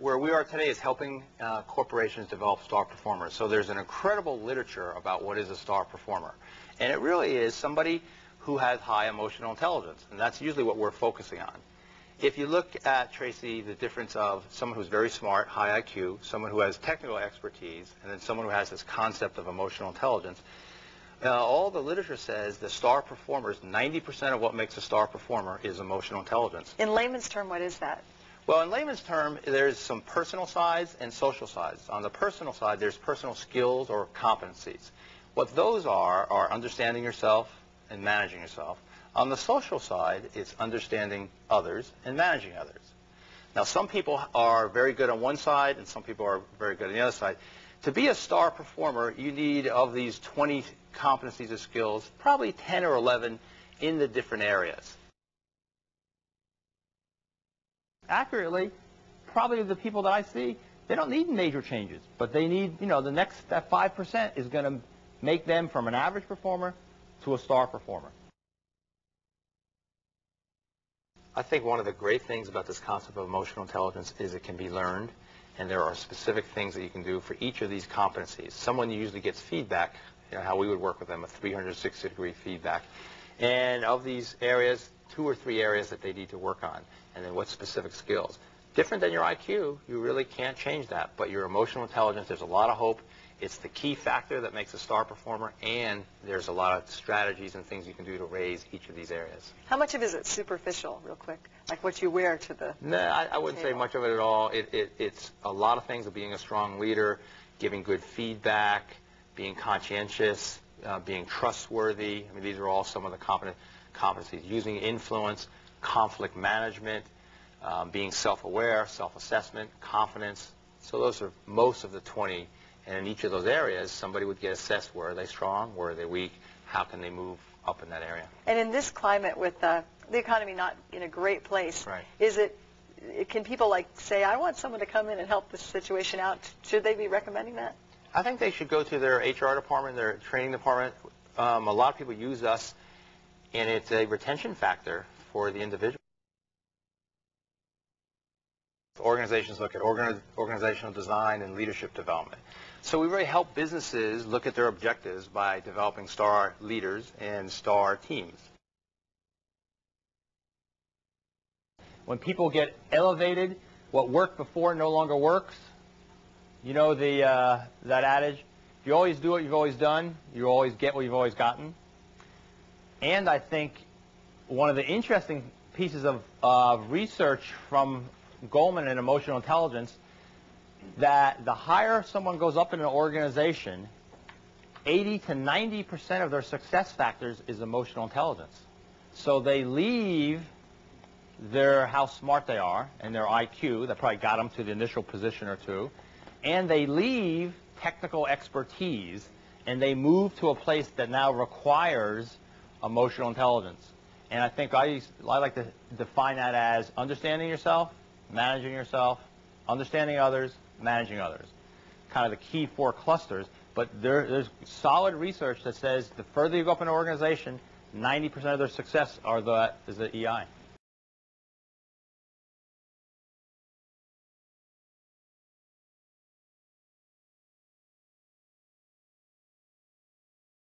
where we are today is helping corporations develop star performers. So there's an incredible literature about what is a star performer. And it really is somebody who has high emotional intelligence. And that's usually what we're focusing on. If you look at, Tracy, the difference of someone who's very smart, high IQ, someone who has technical expertise, and then someone who has this concept of emotional intelligence, all the literature says the star performers, 90% of what makes a star performer is emotional intelligence. In layman's term, what is that? Well, in layman's term, there's some personal sides and social sides. On the personal side, there's personal skills or competencies. What those are understanding yourself and managing yourself. On the social side, it's understanding others and managing others. Now, some people are very good on one side, and some people are very good on the other side. To be a star performer, you need, of these 20 competencies or skills, probably 10 or 11 in the different areas. Accurately, probably the people that I see, they don't need major changes, but they need, that 5% is going to make them from an average performer to a star performer. I think one of the great things about this concept of emotional intelligence is it can be learned, and there are specific things that you can do for each of these competencies. Someone usually gets feedback, how we would work with them, a 360-degree feedback. And of these areas, 2 or 3 areas that they need to work on, and then what specific skills. Different than your IQ, you really can't change that, but your emotional intelligence, there's a lot of hope. It's the key factor that makes a star performer, and there's a lot of strategies and things you can do to raise each of these areas. How much of it is superficial, real quick, like what you wear to the No, I wouldn't say much of it at all. It's a lot of things of being a strong leader, giving good feedback, being conscientious, being trustworthy. I mean, these are all some of the competencies. Using influence, conflict management, being self-aware, self-assessment, confidence. So those are most of the 20. And in each of those areas, somebody would get assessed. Where are they strong? Where are they weak? How can they move up in that area? And in this climate with the economy not in a great place, right. Can people say, I want someone to come in and help this situation out? Should they be recommending that? I think they should go to their HR department, their training department. A lot of people use us, and it's a retention factor for the individual. Organizations look at organizational design and leadership development. So we really help businesses look at their objectives by developing star leaders and star teams. When people get elevated, what worked before no longer works. You know that adage, if you always do what you've always done, you always get what you've always gotten. And I think one of the interesting pieces of research from Goldman and emotional intelligence, that the higher someone goes up in an organization, 80 to 90% of their success factors is emotional intelligence. So they leave how smart they are and their IQ, that probably got them to the initial position or two, and they leave technical expertise, and they move to a place that now requires emotional intelligence. And I think I like to define that as understanding yourself, managing yourself, understanding others, managing others. Kind of the key 4 clusters, but there's solid research that says the further you go up in an organization, 90% of their success is the EI.